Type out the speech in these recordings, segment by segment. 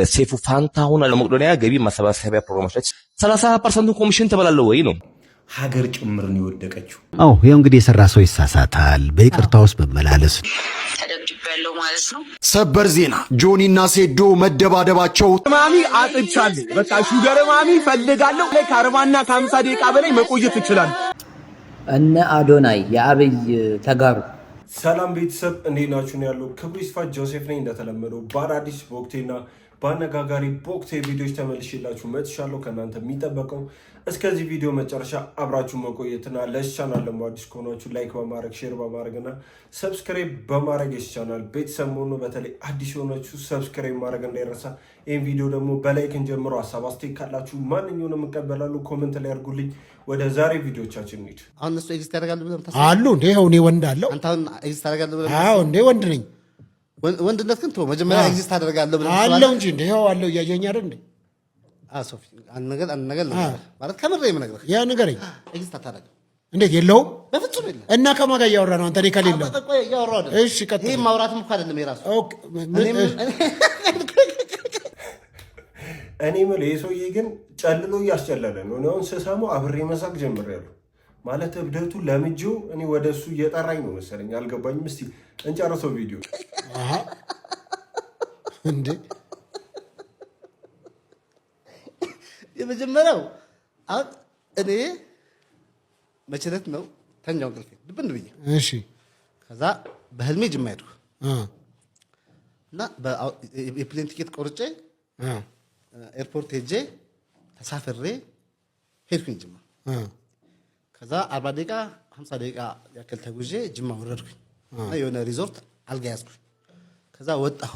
ሴፉ ፋንታሁን ለመቄዶንያ ገቢ ማሰባሰቢያ ፕሮግራሞች 30% ኮሚሽን ተበላለው ወይ ነው ሀገር ጭምርን ይወደቀችው። አው ይሄ እንግዲህ የሰራ ሰው ይሳሳታል። በይቅርታ ውስጥ በመላለስ ተደብድቤያለሁ ማለት ነው። ሰበር ዜና ጆኒና ሴዶ መደባደባቸው። ማሚ አጥቻለሁ። በቃ ሹገር ማሚ ፈልጋለሁ። ከ40 እና ከ50 ደቂቃ በላይ መቆየት ይችላል። እነ አዶናይ የአብይ ተጋሩ። ሰላም ቤተሰብ እንዴት ናችሁ? ነው ያለው ክብሩ ይስፋ ጆሴፍ ነኝ። እንደተለመደው በአዲስ ወቅቴና በአነጋጋሪ በወቅቴ ቪዲዮዎች ተመልሼላችሁ መጥቻለሁ። ከእናንተ የሚጠበቀው እስከዚህ ቪዲዮ መጨረሻ አብራችሁ መቆየትና ለዚህ ቻናል ደግሞ አዲስ ከሆናችሁ ላይክ በማድረግ ሼር በማድረግና ሰብስክራይብ በማድረግ የዚህ ቻናል ቤተሰብ ሆኖ በተለይ አዲስ የሆናችሁ ሰብስክራይብ ማድረግ እንዳይረሳ። ይህን ቪዲዮ ደግሞ በላይክ እንጀምሮ ሀሳብ አስተያየት ካላችሁ ማንኛውንም እቀበላለሁ። ኮሜንት ላይ አድርጉልኝ። ወደ ዛሬ ቪዲዮቻችን እንሂድ። አሁን እነሱ ኤግዚስት ያደርጋሉ ብለህ ታስባለህ? አሉ እንዴ? እኔ ወንድ አለው አንተ አሁን ኤግዚስት ያደርጋሉ ብለህ? አዎ እንዴ ወንድ ነኝ። ወንድነት ግን ተው መጀመሪያ ኤግዚስት ያደርጋሉ ብለህ አለው እንጂ እንዴ ያው አለው እያየኝ አይደል እንዴ? ሶፊ አንድ ነገር ማለት ከምር የምነግርህ ያ ንገረኝ። ኤግዚስት አታደርግም። እንዴት የለውም? በፍጹም የለም። እና ከማን ጋር እያወራህ ነው አንተ? እኔ ከሌለው እያወራሁ አይደል? እሺ ቀጥል። ይሄ ማውራትም እኮ አይደለም የራሱ እኔ የምልህ ይሄ ሰውዬ ግን ጨልሎ እያስጨለለ ነው። እኔ አሁን ስሰማው አብሬ መሳቅ ጀምሬያለሁ። ማለት እብደቱ ለምጄው እኔ ወደ እሱ እየጠራኝ ነው መሰለኝ። አልገባኝም። እስቲ እንጨርሰው ቪዲዮ እንዴ። የመጀመሪያው አሁን እኔ መችለት ነው ተኛው እንቅልፌ ድብን ብዬ። እሺ ከዛ በህልሜ ጅማ ሄድኩ እና የፕሌን ቲኬት ቆርጬ ኤርፖርት ሄጄ ተሳፍሬ ሄድኩኝ ጅማ። ከዛ 40 ደቂቃ 50 ደቂቃ ያክል ተጉዤ ጅማ ወረድኩኝ እና የሆነ ሪዞርት አልጋ ያዝኩኝ። ከዛ ወጣሁ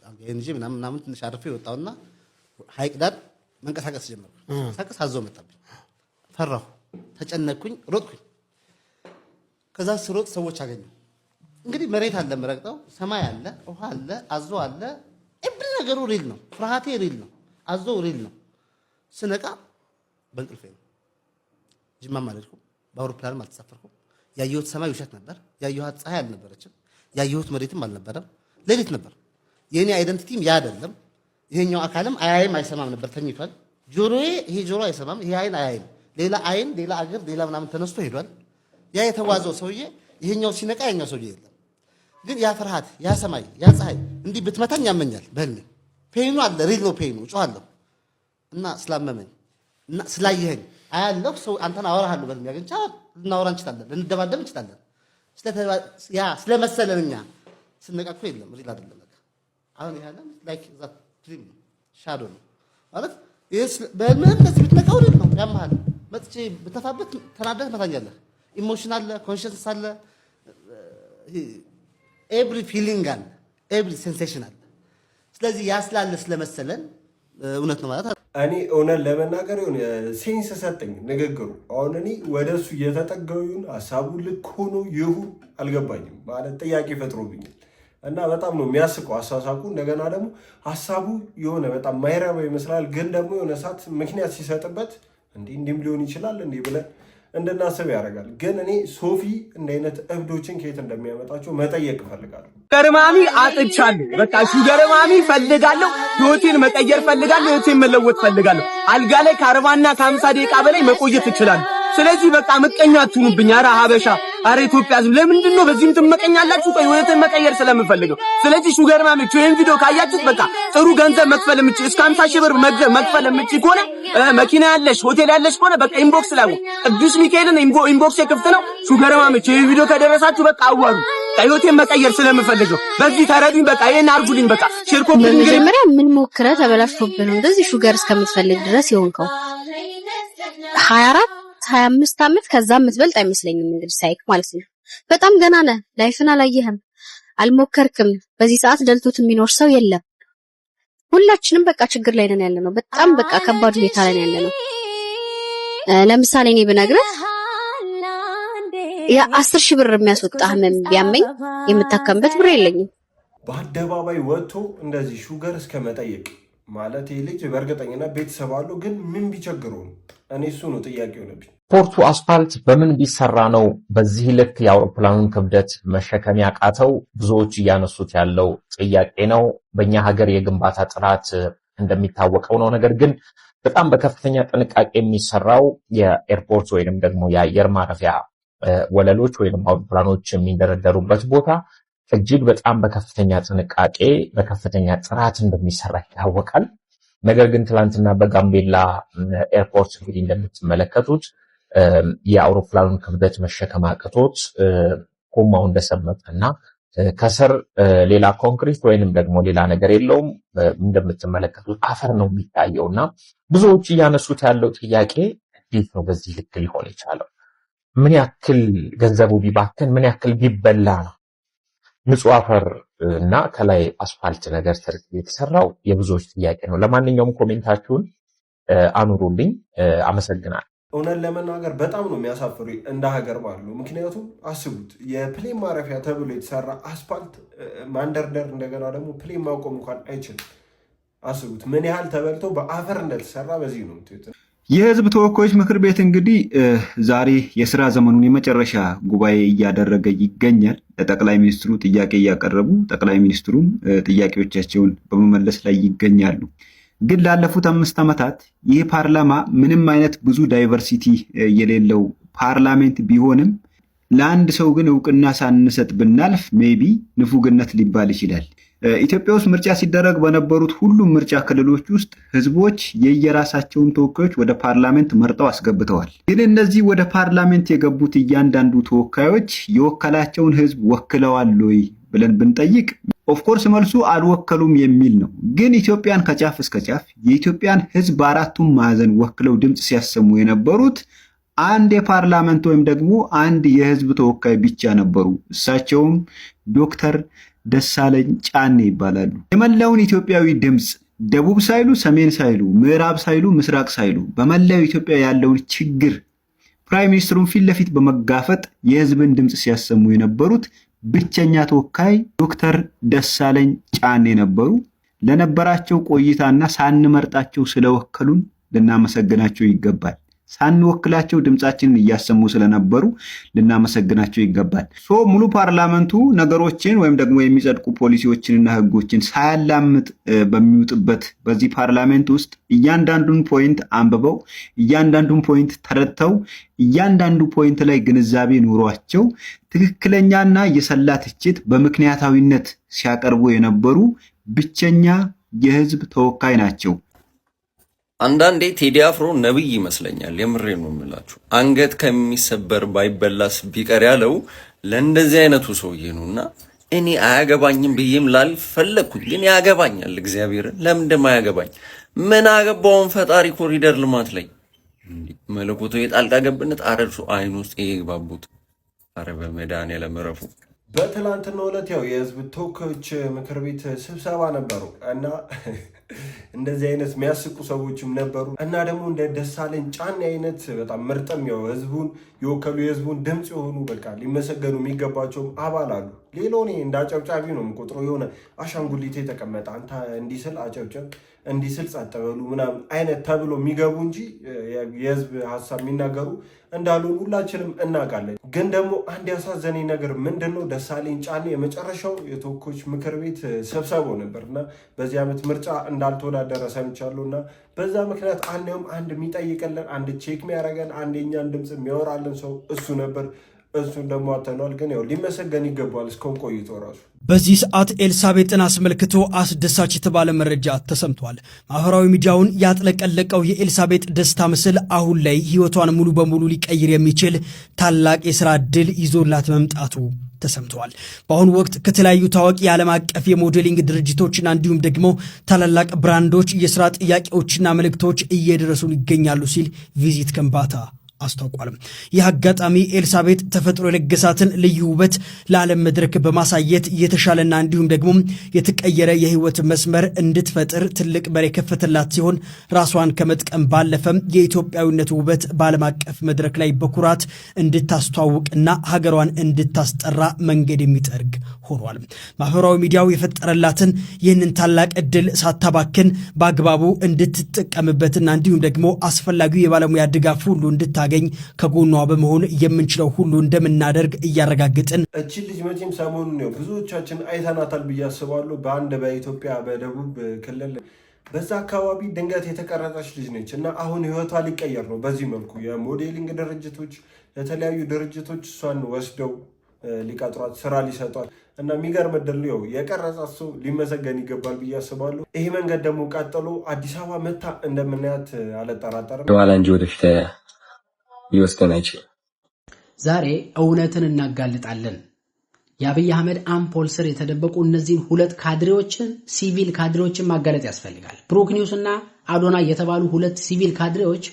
አልጋዬን ይዤ ምናምን ትንሽ አርፌ ወጣሁና ሐይቅ ዳር መንቀሳቀስ ጀመርኩ። መንቀሳቀስ አዞ መጣብኝ። ፈራሁ፣ ተጨነቅኩኝ፣ ሮጥኩኝ። ከዛ ስሮጥ ሰዎች አገኘሁ። እንግዲህ መሬት አለ መረግጠው፣ ሰማይ አለ፣ ውሃ አለ፣ አዞ አለ። እብድ ነገሩ ሪል ነው። ፍርሃቴ ሪል ነው። አዞ ሪል ነው። ስነቃ በእንቅልፌ ነው። ጅማም አልሄድኩም፣ በአውሮፕላንም አልተሳፈርኩም። ያየሁት ሰማይ ውሸት ነበር። ያየሁት ፀሐይ አልነበረችም። ያየሁት መሬትም አልነበረም። ሌሊት ነበር። የኔ አይደንቲቲም ያ አይደለም። ይሄኛው አካልም አያይም አይሰማም ነበር፣ ተኝቷል። ጆሮዬ ይሄ ጆሮ አይሰማም፣ ይሄ አይን አያይም። ሌላ አይን፣ ሌላ አገር፣ ሌላ ምናምን ተነስቶ ሄዷል። ያ የተዋዘው ሰውዬ ይሄኛው ሲነቃ ያኛው ሰውዬ የለም። ግን ያ ፍርሃት፣ ያ ሰማይ፣ ያ ፀሐይ እንዲህ ብትመታኝ ያመኛል። በህልሜ ፔኑ አለ፣ ሪል ነው ፔኑ። እጮሃለሁ እና ስላመመኝ እና ስላየኸኝ አያለሁ። ሰው አንተን አወራሃለሁ በህልሜ አግኝቼ ልናወራ እንችላለን፣ ልንደባደብ እንችላለን። ያ ስለመሰለን እኛ ስነቃ እኮ የለም፣ ሪል አይደለም። አሁን ይሄ ዓለም ላይክ ዛት ድሪም ነው፣ ሻዶ ነው ማለት ይሄስ በህልምህም እንደዚህ ብትነቃው ሪል ነው። ያመሃል መጥቼ ብተፋበት ተናደህ ትመታኛለህ። ኢሞሽን አለ፣ ኮንሽንስ አለ፣ ኤቭሪ ፊሊንግ አለ፣ ኤቭሪ ሴንሴሽን አለ። ስለዚህ ያስላለ ስለመሰለን እውነት ነው ማለት እኔ እውነት ለመናገር ይሁን ሴንስ ሰጠኝ ንግግሩ። አሁን እኔ ወደ እሱ እየተጠጋሁ ይሁን ሀሳቡ ልክ ሆኖ ይሁን አልገባኝም። ማለት ጥያቄ ፈጥሮብኛል እና በጣም ነው የሚያስቀው አሳሳቁ። እንደገና ደግሞ ሀሳቡ የሆነ በጣም ማይረባ ይመስላል፣ ግን ደግሞ የሆነ ሰዓት ምክንያት ሲሰጥበት እንዲህም ሊሆን ይችላል እንዲህ ብለን እንድናስብ ያደርጋል። ግን እኔ ሶፊ እንደ አይነት እብዶችን ከየት እንደሚያመጣቸው መጠየቅ እፈልጋለሁ። ሹገር ማሚ አጥቻለሁ። በቃ ሹገር ማሚ ፈልጋለሁ። ህይወቴን መቀየር ፈልጋለሁ። ህይወቴን መለወጥ ፈልጋለሁ። አልጋ ላይ ከ40 እና ከ50 ደቂቃ በላይ መቆየት እችላለሁ። ስለዚህ በቃ ምቀኛ አትሁኑብኝ። ኧረ ሀበሻ፣ ኧረ ኢትዮጵያ ህዝብ ለምንድን ነው በዚህም ትመቀኛላችሁ? ቆይ ህይወቴን መቀየር ስለምፈልገው። ስለዚህ ሹገር ማሚ ይሄን ቪዲዮ ካያችሁት በቃ ጥሩ ገንዘብ መክፈል የምችል እስከ 50 ሺህ ብር መክፈል የምችል ከሆነ መኪና ያለሽ ሆቴል ያለሽ ከሆነ በቃ ኢንቦክስ ላይ ቅዱስ ሚካኤልን ኢንቦክስ የክፍት ነው። ሹገር ማሚ ይሄን ቪዲዮ ከደረሳችሁ በቃ አዋሩ። ህይወቴን መቀየር ስለምፈልገው በዚህ ተረዱኝ። በቃ ይሄን አርጉልኝ። በቃ ሼር ኮፒ መጀመሪያ ምን ሞክረህ ተበላሽቶብህ ነው እንደዚህ ሹገር እስከምትፈልግ ድረስ ይሆንከው 24-25 ዓመት ከዛ የምትበልጥ አይመስለኝም። እንግዲህ ሳይክ ማለት ነው። በጣም ገና ነህ። ላይፍን አላየህም፣ አልሞከርክም። በዚህ ሰዓት ደልቶት የሚኖር ሰው የለም። ሁላችንም በቃ ችግር ላይ ነን ያለነው። በጣም በቃ ከባድ ሁኔታ ላይ ነን ያለነው። ለምሳሌ እኔ ብነግርህ ያ 10 ሺህ ብር የሚያስወጣ ህመም ቢያመኝ የምታከምበት ብር የለኝም። በአደባባይ ወጥቶ እንደዚህ ሹገር እስከ መጠየቅ ማለት ይህ ልጅ በእርግጠኝነት ቤተሰብ አለው፣ ግን ምን ቢቸግረው ነው? እኔ እሱ ነው ጥያቄ ሆነብኝ። ፖርቱ አስፋልት በምን ቢሰራ ነው በዚህ ልክ የአውሮፕላኑን ክብደት መሸከም ያቃተው? ብዙዎች እያነሱት ያለው ጥያቄ ነው። በእኛ ሀገር የግንባታ ጥራት እንደሚታወቀው ነው። ነገር ግን በጣም በከፍተኛ ጥንቃቄ የሚሰራው የኤርፖርት ወይንም ደግሞ የአየር ማረፊያ ወለሎች ወይንም አውሮፕላኖች የሚንደረደሩበት ቦታ እጅግ በጣም በከፍተኛ ጥንቃቄ በከፍተኛ ጥራት እንደሚሰራ ይታወቃል። ነገር ግን ትላንትና በጋምቤላ ኤርፖርት እንግዲህ እንደምትመለከቱት የአውሮፕላኑን ክብደት መሸከም አቅቶት ጎማው እንደሰመጠና ከስር ሌላ ኮንክሪት ወይንም ደግሞ ሌላ ነገር የለውም። እንደምትመለከቱት አፈር ነው የሚታየውና ብዙዎች እያነሱት ያለው ጥያቄ እንዴት ነው በዚህ ልክ ሊሆን የቻለው? ምን ያክል ገንዘቡ ቢባክን ምን ያክል ቢበላ ነው ንጹህ አፈር እና ከላይ አስፋልት ነገር የተሰራው? የብዙዎች ጥያቄ ነው። ለማንኛውም ኮሜንታችሁን አኑሩልኝ። አመሰግናለሁ። እውነት ለመናገር በጣም ነው የሚያሳፍሩ እንደ ሀገር ባሉ። ምክንያቱም አስቡት የፕሌን ማረፊያ ተብሎ የተሰራ አስፋልት ማንደርደር እንደገና ደግሞ ፕሌን ማቆም እንኳን አይችልም። አስቡት ምን ያህል ተበልቶ በአፈር እንደተሰራ በዚህ ነው። የህዝብ ተወካዮች ምክር ቤት እንግዲህ ዛሬ የስራ ዘመኑን የመጨረሻ ጉባኤ እያደረገ ይገኛል። ለጠቅላይ ሚኒስትሩ ጥያቄ እያቀረቡ ጠቅላይ ሚኒስትሩም ጥያቄዎቻቸውን በመመለስ ላይ ይገኛሉ። ግን ላለፉት 5 ዓመታት ይህ ፓርላማ ምንም አይነት ብዙ ዳይቨርሲቲ የሌለው ፓርላሜንት ቢሆንም ለአንድ ሰው ግን እውቅና ሳንሰጥ ብናልፍ ሜቢ ንፉግነት ሊባል ይችላል። ኢትዮጵያ ውስጥ ምርጫ ሲደረግ በነበሩት ሁሉም ምርጫ ክልሎች ውስጥ ህዝቦች የየራሳቸውን ተወካዮች ወደ ፓርላሜንት መርጠው አስገብተዋል። ግን እነዚህ ወደ ፓርላሜንት የገቡት እያንዳንዱ ተወካዮች የወከላቸውን ህዝብ ወክለዋል ወይ ብለን ብንጠይቅ ኦፍኮርስ መልሱ አልወከሉም የሚል ነው። ግን ኢትዮጵያን ከጫፍ እስከ ጫፍ የኢትዮጵያን ህዝብ በአራቱም ማዕዘን ወክለው ድምፅ ሲያሰሙ የነበሩት አንድ የፓርላመንት ወይም ደግሞ አንድ የህዝብ ተወካይ ብቻ ነበሩ። እሳቸውም ዶክተር ደሳለኝ ጫኔ ይባላሉ። የመላውን ኢትዮጵያዊ ድምፅ ደቡብ ሳይሉ ሰሜን ሳይሉ ምዕራብ ሳይሉ ምስራቅ ሳይሉ በመላው ኢትዮጵያ ያለውን ችግር ፕራይም ሚኒስትሩን ፊት ለፊት በመጋፈጥ የህዝብን ድምፅ ሲያሰሙ የነበሩት ብቸኛ ተወካይ ዶክተር ደሳለኝ ጫኔ ነበሩ። ለነበራቸው ቆይታና ሳንመርጣቸው ስለወከሉን ልናመሰግናቸው ይገባል። ሳንወክላቸው ድምፃችንን እያሰሙ ስለነበሩ ልናመሰግናቸው ይገባል። ሙሉ ፓርላመንቱ ነገሮችን ወይም ደግሞ የሚጸድቁ ፖሊሲዎችንና ህጎችን ሳያላምጥ በሚውጥበት በዚህ ፓርላሜንት ውስጥ እያንዳንዱን ፖይንት አንብበው እያንዳንዱን ፖይንት ተረድተው እያንዳንዱ ፖይንት ላይ ግንዛቤ ኑሯቸው ትክክለኛና የሰላ ትችት በምክንያታዊነት ሲያቀርቡ የነበሩ ብቸኛ የህዝብ ተወካይ ናቸው። አንዳንዴ ቴዲ አፍሮ ነብይ ይመስለኛል። የምሬ ነው የምላችሁ። አንገት ከሚሰበር ባይበላስ ቢቀር ያለው ለእንደዚህ አይነቱ ሰውዬ ነውና እኔ አያገባኝም ብዬም ላልፈለግኩኝ፣ ግን ያገባኛል። እግዚአብሔርን ለምንድን አያገባኝ? ምን አገባውን ፈጣሪ ኮሪደር ልማት ላይ መለኮቱ የጣልቃ ገብነት አረርሱ አይን ውስጥ ይገባቡት። አረ በመድኃኒዓለም ረፉ። በትላንትናው ዕለት ያው የህዝብ ተወካዮች ምክር ቤት ስብሰባ ነበሩ እና እንደዚህ አይነት የሚያስቁ ሰዎችም ነበሩ እና ደግሞ እንደ ደሳለኝ ጫኔ አይነት በጣም ምርጥም ያው ህዝቡን የወከሉ የህዝቡን ድምፅ የሆኑ በቃ ሊመሰገኑ የሚገባቸውም አባል አሉ። ሌላው እኔ እንደ አጨብጫቢ ነው የምቆጥረው። የሆነ አሻንጉሊት የተቀመጠ አንተ እንዲህ ስል አጨብጨብ እንዲህ ስል ጸጥ በሉ ምናምን አይነት ተብሎ የሚገቡ እንጂ የህዝብ ሀሳብ የሚናገሩ እንዳልሆኑ ሁላችንም እናውቃለን። ግን ደግሞ አንድ ያሳዘነኝ ነገር ምንድነው? ደሳለኝ ጫኔ የመጨረሻው የተወካዮች ምክር ቤት ስብሰባው ነበር እና በዚህ ዓመት ምርጫ እንዳልተወዳደረ ሰምቻለሁ እና በዛ ምክንያት አንድ የሚጠይቅልን አንድ ቼክ የሚያደርገን አንድ የኛን ድምፅ የሚያወራልን ሰው እሱ ነበር። እሱን ደግሞ አተኗል። ግን ያው ሊመሰገን ይገባል እስካሁን ቆይቶ ራሱ። በዚህ ሰዓት ኤልሳቤጥን አስመልክቶ አስደሳች የተባለ መረጃ ተሰምቷል። ማህበራዊ ሚዲያውን ያጥለቀለቀው የኤልሳቤጥ ደስታ ምስል አሁን ላይ ህይወቷን ሙሉ በሙሉ ሊቀይር የሚችል ታላቅ የሥራ ዕድል ይዞላት መምጣቱ ተሰምተዋል። በአሁኑ ወቅት ከተለያዩ ታዋቂ የዓለም አቀፍ የሞዴሊንግ ድርጅቶችና እንዲሁም ደግሞ ታላላቅ ብራንዶች የሥራ ጥያቄዎችና መልእክቶች እየደረሱን ይገኛሉ ሲል ቪዚት ከምባታ አስታውቋል። ይህ አጋጣሚ ኤልሳቤጥ ተፈጥሮ የለገሳትን ልዩ ውበት ለዓለም መድረክ በማሳየት የተሻለና እንዲሁም ደግሞ የተቀየረ የህይወት መስመር እንድትፈጥር ትልቅ በር የከፈተላት ሲሆን ራሷን ከመጥቀም ባለፈም የኢትዮጵያዊነት ውበት በዓለም አቀፍ መድረክ ላይ በኩራት እንድታስተዋውቅና ሀገሯን እንድታስጠራ መንገድ የሚጠርግ ሆኗል። ማህበራዊ ሚዲያው የፈጠረላትን ይህንን ታላቅ ዕድል ሳታባክን በአግባቡ እንድትጠቀምበትና እንዲሁም ደግሞ አስፈላጊው የባለሙያ ድጋፍ ሁሉ እንድታገኝ ከጎኗ በመሆን የምንችለው ሁሉ እንደምናደርግ እያረጋግጥን እቺ ልጅ መቼም ሰሞኑን ነው ብዙዎቻችን አይተናታል ብዬ አስባለሁ። በኢትዮጵያ በደቡብ ክልል በዛ አካባቢ ድንገት የተቀረጸች ልጅ ነች እና አሁን ህይወቷ ሊቀየር ነው። በዚህ መልኩ የሞዴሊንግ ድርጅቶች፣ የተለያዩ ድርጅቶች እሷን ወስደው ሊቀጥሯት፣ ስራ ሊሰጧት እና የሚገርም እድል ነው። የቀረጻት ሰው ሊመሰገን ይገባል ብዬ አስባለሁ። ይሄ መንገድ ደግሞ ቀጥሎ አዲስ አበባ መታ እንደምናያት አልጠራጠርም። በኋላ እንጂ ወደፊት ሊወስደን አይችልም። ዛሬ እውነትን እናጋልጣለን። የአብይ አህመድ አምፖል ስር የተደበቁ እነዚህን ሁለት ካድሬዎችን፣ ሲቪል ካድሬዎችን ማጋለጥ ያስፈልጋል። ብሩክ ኒውስ እና አዶናይ የተባሉ ሁለት ሲቪል ካድሬዎች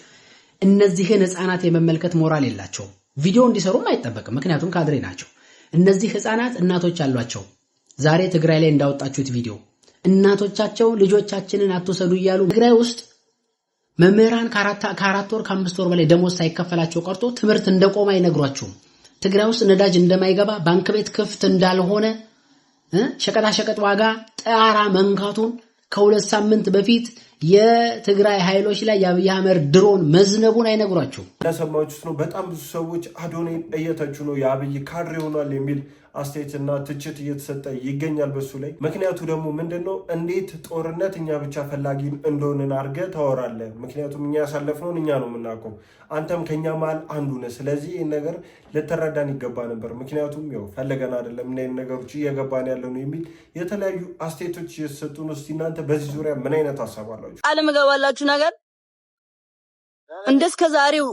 እነዚህን ህፃናት የመመልከት ሞራል የላቸውም። ቪዲዮ እንዲሰሩም አይጠበቅም፣ ምክንያቱም ካድሬ ናቸው። እነዚህ ህፃናት እናቶች አሏቸው። ዛሬ ትግራይ ላይ እንዳወጣችሁት ቪዲዮ እናቶቻቸው ልጆቻችንን አትወሰዱ እያሉ ትግራይ ውስጥ መምህራን ከአራት ወር ከ5 ወር በላይ ደሞዝ ሳይከፈላቸው ቀርቶ ትምህርት እንደቆመ አይነግሯችሁም። ትግራይ ውስጥ ነዳጅ እንደማይገባ፣ ባንክ ቤት ክፍት እንዳልሆነ፣ ሸቀጣሸቀጥ ዋጋ ጣራ መንካቱን ከ2 ሳምንት በፊት የትግራይ ኃይሎች ላይ የአብይ አህመድ ድሮን መዝነቡን አይነግሯችሁ። እንደሰማችሁት ነው። በጣም ብዙ ሰዎች አዶናይን እየተቹ ነው። የአብይ ካድሬ ሆኗል የሚል አስተያየትና ትችት እየተሰጠ ይገኛል በሱ ላይ። ምክንያቱ ደግሞ ምንድነው? እንዴት ጦርነት እኛ ብቻ ፈላጊ እንደሆንን አድርገህ ታወራለህ? ምክንያቱም እኛ ያሳለፍነውን እኛ ነው የምናውቀው። አንተም ከኛ መሀል አንዱ ነህ። ስለዚህ ይህን ነገር ልትረዳን ይገባ ነበር። ምክንያቱም ያው ፈልገን አይደለም እና ይህን ነገሮች እየገባን ያለ ነው የሚል የተለያዩ አስተያየቶች እየተሰጡ ነው። እስቲ እናንተ በዚህ ዙሪያ ምን አይነት ሀሳብ አላችሁ? አለመገባላችሁ ነገር እንደስከ ዛሬው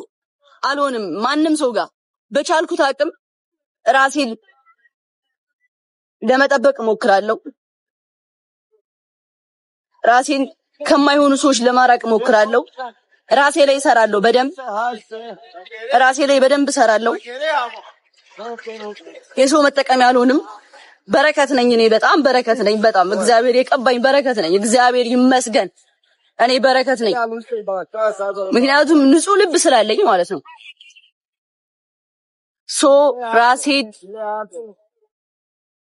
አልሆንም። ማንም ሰው ጋር በቻልኩት አቅም ራሴን ለመጠበቅ ሞክራለሁ። ራሴን ከማይሆኑ ሰዎች ለማራቅ ሞክራለሁ። ራሴ ላይ እሰራለሁ። ራሴ ላይ በደንብ እሰራለሁ። የሰው መጠቀሚያ አልሆንም። በረከት ነኝ። እኔ በጣም በረከት ነኝ። በጣም እግዚአብሔር የቀባኝ በረከት ነኝ። እግዚአብሔር ይመስገን። እኔ በረከት ነኝ። ምክንያቱም ንጹህ ልብ ስላለኝ ማለት ነው። ራሴን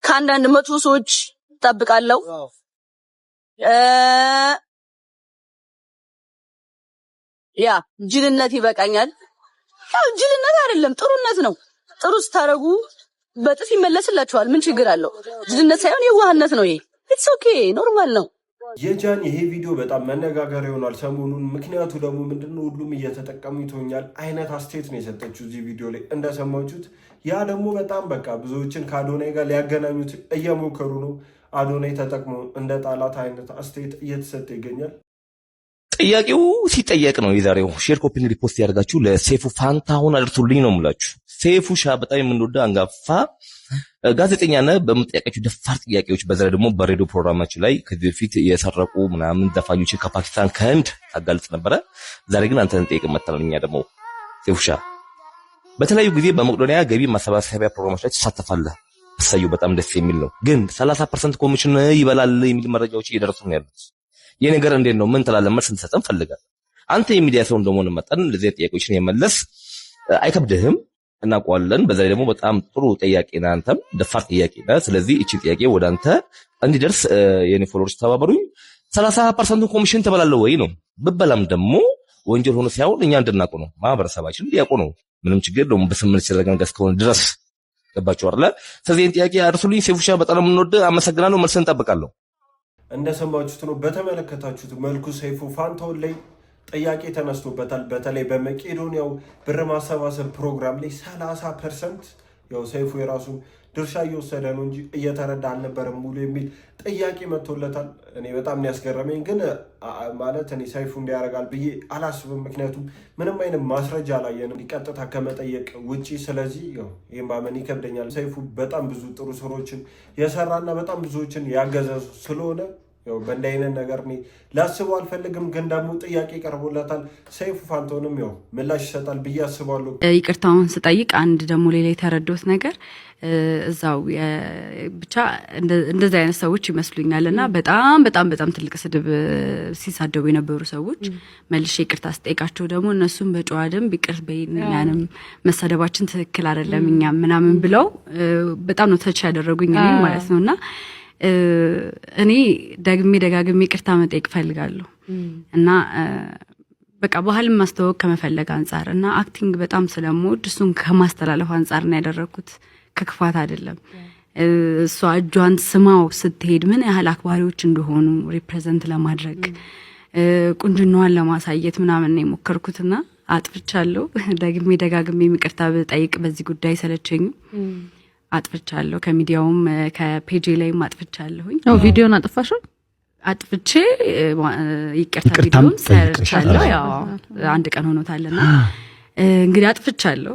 ከአንዳንድ መጥፎ ሰዎች እጠብቃለሁ። ጅልነት ይበቃኛል። ያው ጅልነት አይደለም ጥሩነት ነው። ጥሩ ስታረጉ በጥፍ ይመለስላችኋል። ምን ችግር አለው? ጅልነት ሳይሆን የዋህነት ነው። ይሄ ኢትስ ኦኬ ኖርማል ነው። የጃን ይሄ ቪዲዮ በጣም መነጋገሪያ ይሆናል ሰሞኑን። ምክንያቱ ደግሞ ምንድነው? ሁሉም እየተጠቀሙ ይቶኛል አይነት አስተያየት ነው የሰጠችው እዚህ ቪዲዮ ላይ እንደሰማችሁት። ያ ደግሞ በጣም በቃ ብዙዎችን ከአዶናይ ጋር ሊያገናኙት እየሞከሩ ነው። አዶናይ ተጠቅሞ እንደ ጣላት አይነት አስተያየት እየተሰጠ ይገኛል። ጥያቄው ሲጠየቅ ነው የዛሬው። ሼር ኮፒንግ ሪፖስት ያደርጋችሁ ለሰይፉ ፋንታሁን አድርሱልኝ ነው የምላችሁ። ሰይፉ በጣም የምንወደው አንጋፋ ጋዜጠኛ ነህ። በምትጠይቃቸው ደፋር ጥያቄዎች በዛ ደግሞ በሬዲዮ ፕሮግራማችን ላይ ከዚህ በፊት የሰረቁ ምናምን ዘፋኞችን ከፓኪስታን ከህንድ ታጋልጽ ነበረ። ዛሬ ግን አንተን ጠይቅ መጣለን። እኛ ደግሞ ሰይፉ በተለያዩ ጊዜ በመቄዶንያ ገቢ ማሰባሰቢያ ፕሮግራሞች ላይ ተሳተፋለህ። እሰየው በጣም ደስ የሚል ነው። ግን 30% ኮሚሽን ይበላል የሚል መረጃዎች እየደረሱ ነው ያሉት። ይሄ ነገር እንዴት ነው? ምን ትላለህ? መልስ እንድትሰጠን ፈልጋለሁ። አንተ የሚዲያ ሰው እንደሆነ መጠን እንደዚህ ጥያቄዎችን የመለስ አይከብድህም፣ እናውቀዋለን። በዛ ላይ ደግሞ በጣም ጥሩ ጥያቄ ነህ፣ አንተም ደፋር ጥያቄ ነህ። ስለዚህ እቺ ጥያቄ ወደ አንተ እንዲደርስ የኔ ፎሎወርስ ተባበሩኝ። 30% ኮሚሽን ትበላለህ ወይ ነው። ብበላም ደግሞ ወንጀል ሆኖ ሳይሆን እኛ እንድናውቁ ነው፣ ማህበረሰባችን ሊያውቁ ነው። ምንም ችግር የለውም። በስምምነት ሲረጋጋ እስከሆነ ድረስ ገባችሁ አይደል? ስለዚህ ጥያቄ አድርሱልኝ። ሰይፉ በጣም የምንወድ አመሰግናለሁ። መልስ እንጠብቃለሁ። እንደሰማችሁት ነው። በተመለከታችሁት መልኩ ሰይፉ ፋንታሁን ላይ ጥያቄ ተነስቶበታል። በተለይ በመቄዶንያው ብር ማሰባሰብ ፕሮግራም ላይ 30% ያው ሰይፉ የራሱን ድርሻ እየወሰደ ነው እንጂ እየተረዳ አልነበረም ሙሉ የሚል ጥያቄ መጥቶለታል። እኔ በጣም ያስገረመኝ ግን ማለት እኔ ሰይፉ እንዲያደርጋል ብዬ አላስብም። ምክንያቱም ምንም አይነት ማስረጃ አላየንም ቀጥታ ከመጠየቅ ውጪ። ስለዚህ ያው ይሄን ማመን ይከብደኛል። ሰይፉ በጣም ብዙ ጥሩ ስራዎችን የሰራና በጣም ብዙዎችን ያገዘዙ ስለሆነ ያው በእንዲህ አይነት ነገር እኔ ላስበው አልፈልግም። ግን ደግሞ ጥያቄ ቀርቦለታል። ሰይፉ ፋንታሁንም ያው ምላሽ ይሰጣል ብዬ አስባለሁ። ይቅርታውን ስጠይቅ አንድ ደግሞ ሌላ የተረዳሁት ነገር እዛው ብቻ እንደዚህ አይነት ሰዎች ይመስሉኛል እና በጣም በጣም በጣም ትልቅ ስድብ ሲሳደቡ የነበሩ ሰዎች መልሼ ይቅርታ ስጠይቃቸው ደግሞ እነሱም በጨዋ ደንብ ይቅር በይን እኛንም መሳደባችን ትክክል አይደለም እኛም ምናምን ብለው በጣም ነው ተች ያደረጉኝ ማለት ነውና እኔ ደጋግሜ ይቅርታ መጠየቅ ፈልጋለሁ እና በቃ ባህልን ማስተዋወቅ ከመፈለግ አንፃር እና አክቲንግ በጣም ስለምወድ እሱን ከማስተላለፍ አንፃር ነው ያደረኩት። ከክፋት አይደለም። እሷ እጇን ስማው ስትሄድ ምን ያህል አክባሪዎች እንደሆኑ ሪፕሬዘንት ለማድረግ ቁንጅናዋን ለማሳየት ምናምን ነው የሞከርኩትና አጥፍቻለሁ። ደጋግሜ ይቅርታ ብጠይቅ በዚህ ጉዳይ ሰለቸኝ። አጥፍቻለሁ። ከሚዲያውም ከፔጄ ላይም አጥፍቻለሁኝ። ቪዲዮን አጥፋሽው? አጥፍቼ ይቅርታ ቪዲዮን ሰርቻለሁ። ያው አንድ ቀን ሆኖታልና እንግዲህ አጥፍቻለሁ።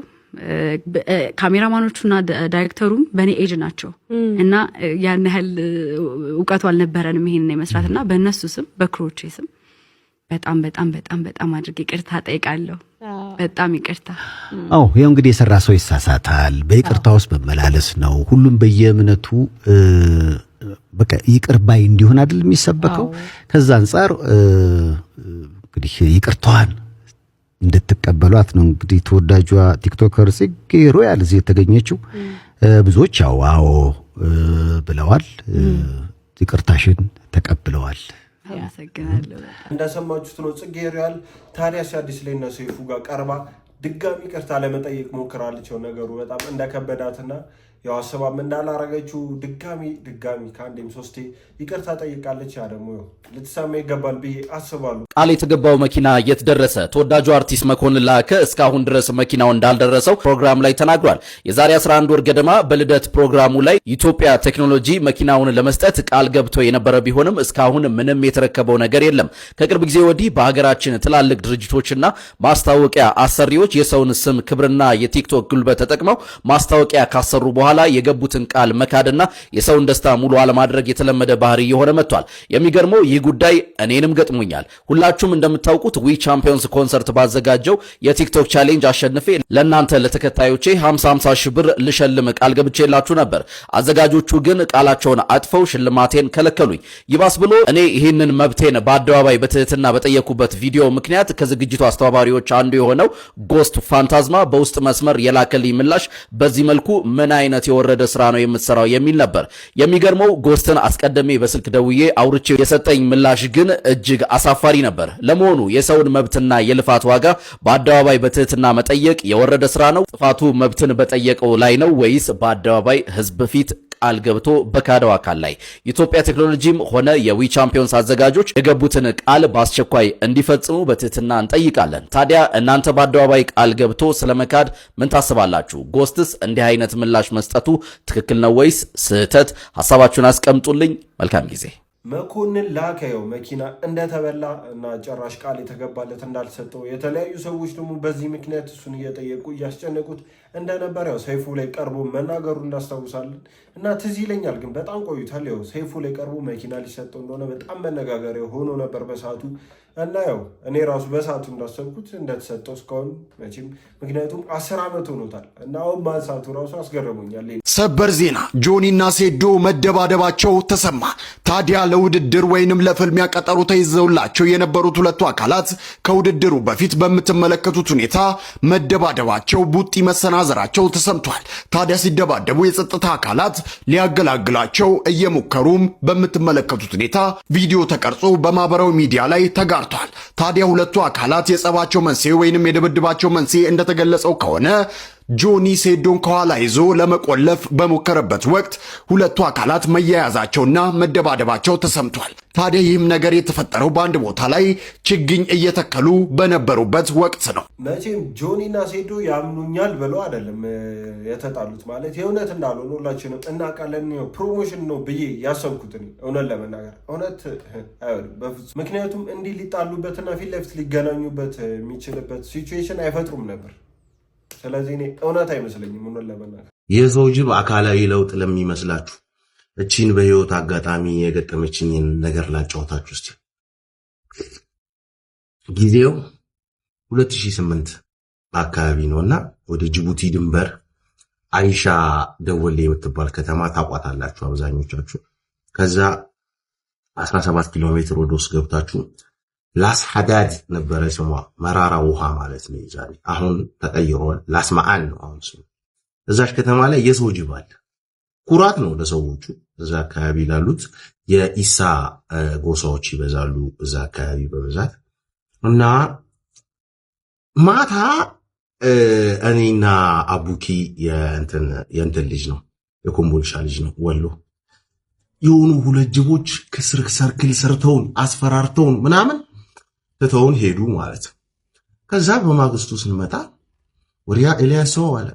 ካሜራማኖቹና ዳይሬክተሩም በኔ ኤጅ ናቸው እና ያን ያህል እውቀቱ አልነበረንም ይሄንን መስራትና በእነሱ ስም በክሮቼ ስም በጣም አድርጌ ይቅርታ ጠይቃለሁ። በጣም ይቅርታ። አዎ ያው እንግዲህ የሰራ ሰው ይሳሳታል። በይቅርታ ውስጥ መመላለስ ነው። ሁሉም በየእምነቱ በቃ ይቅር ባይ እንዲሆን አይደል የሚሰበከው። ከዛ አንፃር እንግዲህ ይቅርታዋን እንድትቀበሏት ነው እንግዲህ ተወዳጇ ቲክቶከር ጽጌ ሮያል እዚህ የተገኘችው። ብዙዎች አዎ ብለዋል። ይቅርታሽን ተቀብለዋል። አመሰግናለሁ። እንደሰማችሁት ነው ጽጌ ሮያል ታዲያስ አዲስ ላይ እና ሰይፉ ጋር ቀርባ ድጋሚ ይቅርታ ለመጠየቅ ሞክራለች። ነገሩ በጣም እንደከበዳትና ያው አሰባም እንዳላረገችው ድጋሚ ከአንዴም ሶስቴ ይቅርታ ጠይቃለች። ያ ደግሞ ልትሰማ ይገባል ብዬ አስባለሁ። ቃል የተገባው መኪና የት ደረሰ? ተወዳጁ አርቲስት መኮንን ላከ እስካሁን ድረስ መኪናው እንዳልደረሰው ፕሮግራም ላይ ተናግሯል። የዛሬ 11 ወር ገደማ በልደት ፕሮግራሙ ላይ ኢትዮጵያ ቴክኖሎጂ መኪናውን ለመስጠት ቃል ገብቶ የነበረ ቢሆንም እስካሁን ምንም የተረከበው ነገር የለም። ከቅርብ ጊዜ ወዲህ በሀገራችን ትላልቅ ድርጅቶችና ማስታወቂያ አሰሪዎች የሰውን ስም ክብርና የቲክቶክ ጉልበት ተጠቅመው ማስታወቂያ ካሰሩ በኋላ የገቡትን ቃል መካድና የሰውን ደስታ ሙሉ አለማድረግ የተለመደ ባህሪ የሆነ መጥቷል። የሚገርመው ይህ ጉዳይ እኔንም ገጥሞኛል። ሁላችሁም እንደምታውቁት ዊ ቻምፒዮንስ ኮንሰርት ባዘጋጀው የቲክቶክ ቻሌንጅ አሸንፌ ለእናንተ ለተከታዮቼ 50 ሺህ ብር ልሸልም ቃል ገብቼላችሁ ነበር። አዘጋጆቹ ግን ቃላቸውን አጥፈው ሽልማቴን ከለከሉኝ። ይባስ ብሎ እኔ ይህንን መብቴን በአደባባይ በትህትና በጠየኩበት ቪዲዮ ምክንያት ከዝግጅቱ አስተባባሪዎች አንዱ የሆነው ጎስት ፋንታዝማ በውስጥ መስመር የላከልኝ ምላሽ በዚህ መልኩ ምን አይነት የወረደ ስራ ነው የምትሰራው የሚል ነበር። የሚገርመው ጎስትን አስቀድሜ በስልክ ደውዬ አውርቼ የሰጠኝ ምላሽ ግን እጅግ አሳፋሪ ነበር። ለመሆኑ የሰውን መብትና የልፋት ዋጋ በአደባባይ በትህትና መጠየቅ የወረደ ስራ ነው? ጥፋቱ መብትን በጠየቀው ላይ ነው ወይስ በአደባባይ ህዝብ ፊት ቃል ገብቶ በካደው አካል ላይ? ኢትዮጵያ ቴክኖሎጂም ሆነ የዊ ቻምፒዮንስ አዘጋጆች የገቡትን ቃል በአስቸኳይ እንዲፈጽሙ በትህትና እንጠይቃለን። ታዲያ እናንተ በአደባባይ ቃል ገብቶ ስለመካድ ምን ታስባላችሁ? ጎስትስ እንዲህ አይነት ምላሽ መስጠቱ ትክክል ነው ወይስ ስህተት? ሐሳባችሁን አስቀምጡልኝ። መልካም ጊዜ። መኮንን ላከው መኪና እንደተበላ እና ጭራሽ ቃል የተገባለት እንዳልሰጠው የተለያዩ ሰዎች ደግሞ በዚህ ምክንያት እሱን እየጠየቁ እያስጨነቁት እንደነበር ያው ሰይፉ ላይ ቀርቦ መናገሩ እናስታውሳለን። እና ትዝ ይለኛል ግን በጣም ቆይቷል። ያው ሰይፉ ላይ ቀርቦ መኪና ሊሰጠው እንደሆነ በጣም መነጋገሪያ ሆኖ ነበር በሰዓቱ። እና ያው እኔ ራሱ በሰዓቱ እንዳሰብኩት እንደተሰጠው እስካሁን መቼም ምክንያቱም 10 ዓመት ሆኖታል እና አሁን ማንሳቱ ራሱ አስገርሞኛል። ሰበር ዜና ጆኒና ሴዶ መደባደባቸው ተሰማ። ታዲያ ለውድድር ወይንም ለፍልሚያ ቀጠሮ ተይዘውላቸው የነበሩት ሁለቱ አካላት ከውድድሩ በፊት በምትመለከቱት ሁኔታ መደባደባቸው ቡጢ መሰናዘራቸው ተሰምቷል። ታዲያ ሲደባደቡ የጸጥታ አካላት ሊያገላግላቸው እየሞከሩም በምትመለከቱት ሁኔታ ቪዲዮ ተቀርጾ በማህበራዊ ሚዲያ ላይ ተጋርቷል። ታዲያ ሁለቱ አካላት የጸባቸው መንስኤ ወይንም የድብድባቸው መንስኤ እንደተገለጸው ከሆነ ጆኒ ሴዶን ከኋላ ይዞ ለመቆለፍ በሞከረበት ወቅት ሁለቱ አካላት መያያዛቸውና መደባደባቸው ተሰምቷል። ታዲያ ይህም ነገር የተፈጠረው በአንድ ቦታ ላይ ችግኝ እየተከሉ በነበሩበት ወቅት ነው። መቼም ጆኒና ሴዶ ያምኑኛል ብለው አይደለም የተጣሉት። ማለት የእውነት እንዳልሆነ ሁላችንም እናውቃለን። ፕሮሞሽን ነው ብዬ ያሰብኩት እውነት ለመናገር እውነት አይሆንም በፍጹም። ምክንያቱም እንዲህ ሊጣሉበትና ፊት ለፊት ሊገናኙበት የሚችልበት ሲቹዌሽን አይፈጥሩም ነበር። ስለዚህ እኔ እውነት አይመስለኝም እውነት ለመናገር። የሰው ጅብ አካላዊ ለውጥ ለሚመስላችሁ እቺን በህይወት አጋጣሚ የገጠመችኝን ነገር ላጫውታችሁ እስቲ። ጊዜው 2008 አካባቢ ነውና ወደ ጅቡቲ ድንበር አይሻ ደወሌ የምትባል ከተማ ታቋታላችሁ አብዛኞቻችሁ። ከዛ 17 ኪሎ ሜትር ወደ ውስጥ ገብታችሁ ላስ ሐዳድ ነበረ ስሟ፣ መራራ ውሃ ማለት ነው። ዛሬ አሁን ተቀይሯል፣ ላስ ማአን ነው አሁን ስሙ። እዛች ከተማ ላይ የሰው ጅብ አለ። ኩራት ነው ለሰዎቹ እዛ አካባቢ ላሉት። የኢሳ ጎሳዎች ይበዛሉ እዛ አካባቢ በብዛት እና ማታ እኔና አቡኪ የእንትን ልጅ ነው የኮምቦልቻ ልጅ ነው ወሎ የሆኑ ሁለት ጅቦች ከስር ሰርክል ሰርተውን አስፈራርተውን ምናምን ትተውን ሄዱ ማለት ነው። ከዛ በማግስቱ ስንመጣ ወሪያ ኤልያስ አለ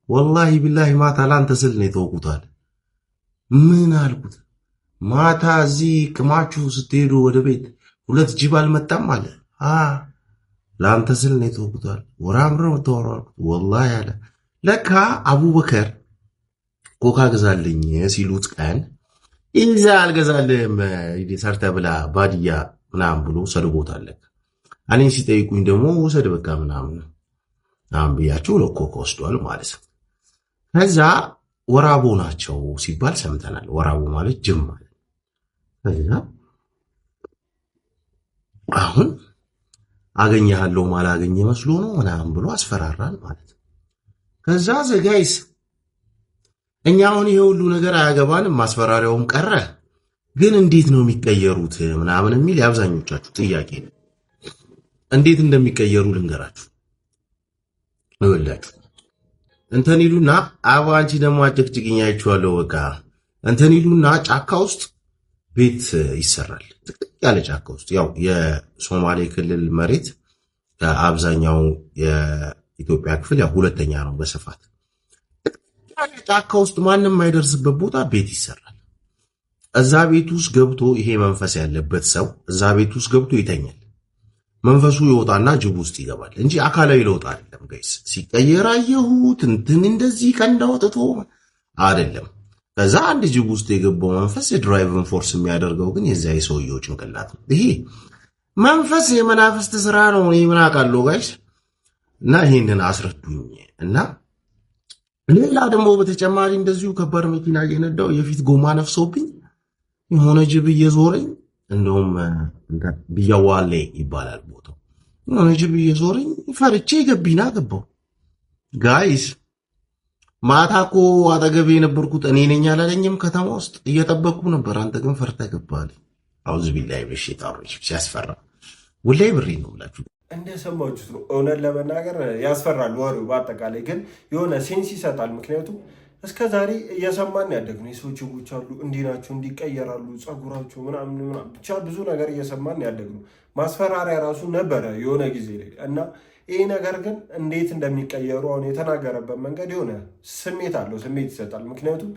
ወላሂ ቢላሂ ማታ ላንተ ስል ነው የተወቁታል። ምን አልኩት? ማታ እዚህ ቅማችሁ ስትሄዱ ወደ ቤት 2 ጅብ አልመጣም አለ። ላንተ ስል ነው የተወቁታል። ወራምረው ተወራኩት ወላሂ አለ። ለካ አቡበከር ኮካ ገዛልኝ ሲሉት ቀን ኢንዛ አልገዛልህም ሰርተ ብላ ባድያ ምናምን ብሎ ሰድቦታል። እኔን ሲጠይቁኝ ደግሞ ወሰድ በቃ ምናምን አንብያቸው ለኮካ ወስዷል ማለት ነው። ከዛ ወራቦ ናቸው ሲባል ሰምተናል። ወራቦ ማለት ጅም ማለት ከዛ አሁን አገኘሃለሁ ማላገኘ መስሎ ነው ምናምን ብሎ አስፈራራን ማለት ነው። ከዛ ዘጋይስ እኛ አሁን ይሄ ሁሉ ነገር አያገባንም፣ ማስፈራሪያውም ቀረ፣ ግን እንዴት ነው የሚቀየሩት ምናምን የሚል የአብዛኞቻችሁ ጥያቄ ነው። እንዴት እንደሚቀየሩ ልንገራችሁ። ወላችሁ እንትን ይሉና አንቺ ደግሞ አጭቅጭቅኛ አይቼዋለሁ በቃ እንትን ይሉና ጫካ ውስጥ ቤት ይሰራል። ጥቅጥቅ ያለ ጫካ ውስጥ ያው የሶማሌ ክልል መሬት ከአብዛኛው የኢትዮጵያ ክፍል ያው ሁለተኛ ነው በስፋት። ጫካ ውስጥ ማንም የማይደርስበት ቦታ ቤት ይሰራል። እዛ ቤት ውስጥ ገብቶ ይሄ መንፈስ ያለበት ሰው እዛ ቤት ውስጥ ገብቶ ይተኛል። መንፈሱ ይወጣና ጅብ ውስጥ ይገባል እንጂ አካላዊ ለውጥ አይደለም ጋይስ። ሲቀየር አየሁት እንትን እንደዚህ ከእንዳወጥቶ አይደለም። ከዛ አንድ ጅብ ውስጥ የገባው መንፈስ የድራይቭን ፎርስ የሚያደርገው ግን የዛ የሰውየው ጭንቅላት ነው። ይሄ መንፈስ የመናፍስት ስራ ነው። እኔ ምን አውቃለሁ ጋይስ። እና ይሄንን አስረዱኝ። እና ሌላ ደግሞ በተጨማሪ እንደዚሁ ከባድ መኪና እየነዳው የፊት ጎማ ነፍሶብኝ የሆነ ጅብ እየዞረኝ እንደውም ቢያዋሌ ይባላል ቦታው። የሆነ ጅብ እየዞረኝ ፈርቼ ገቢና ገባው ጋይስ። ማታ እኮ አጠገቤ የነበርኩት እኔ ነኝ አላለኝም። ከተማ ውስጥ እየጠበቁ ነበር። አንተ ግን ፈርተህ ገባህ። አውዝ ቢላሂ በሽታሮች ሲያስፈራ ወላሂ ብሬ ነው ብላችሁ እንደሰማችሁት ነው። እውነት ለመናገር ያስፈራል ወሬው። በአጠቃላይ ግን የሆነ ሴንስ ይሰጣል። ምክንያቱም እስከ ዛሬ እየሰማን ያደግነው የሰው ጅቦች አሉ፣ እንዲህ ናቸው፣ እንዲቀየራሉ ጸጉራቸው ምናምን ብቻ ብዙ ነገር እየሰማን ያደግነው። ማስፈራሪያ ራሱ ነበረ የሆነ ጊዜ ላይ እና ይህ ነገር ግን እንዴት እንደሚቀየሩ አሁን የተናገረበት መንገድ የሆነ ስሜት አለው፣ ስሜት ይሰጣል። ምክንያቱም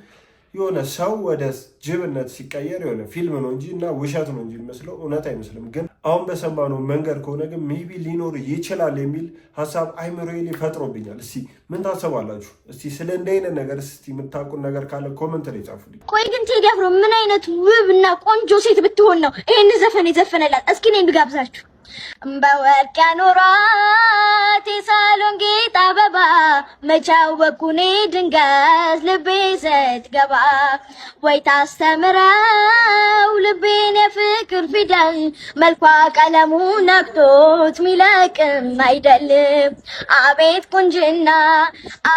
የሆነ ሰው ወደ ጅብነት ሲቀየር የሆነ ፊልም ነው እንጂ እና ውሸት ነው እንጂ የሚመስለው እውነት አይመስልም። ግን አሁን በሰማነው መንገድ ከሆነ ግን ሜቢ ሊኖር ይችላል የሚል ሀሳብ አይምሮዬ ላይ ፈጥሮብኛል። እስቲ ምን ታሰባላችሁ? እስቲ ስለ እንደ አይነት ነገር እስቲ የምታውቁን ነገር ካለ ኮመንት ላይ ጻፉልኝ። ቆይ ግን ቴዲ አፍሮ ምን አይነት ውብ እና ቆንጆ ሴት ብትሆን ነው ይሄን ዘፈን የዘፈነላት? እስኪ እኔን ብጋብዛችሁ። በወርቅ ያኖራት የሳሎን ጌጥ አበባ መቻወኩኔ ድንገት ልቤ ስትገባ ወይ ታስተምረው ልቤን የፍቅር ፊደል መልኳ ቀለሙ ነክቶት ሚለቅም አይደልም። አቤት ቁንጅና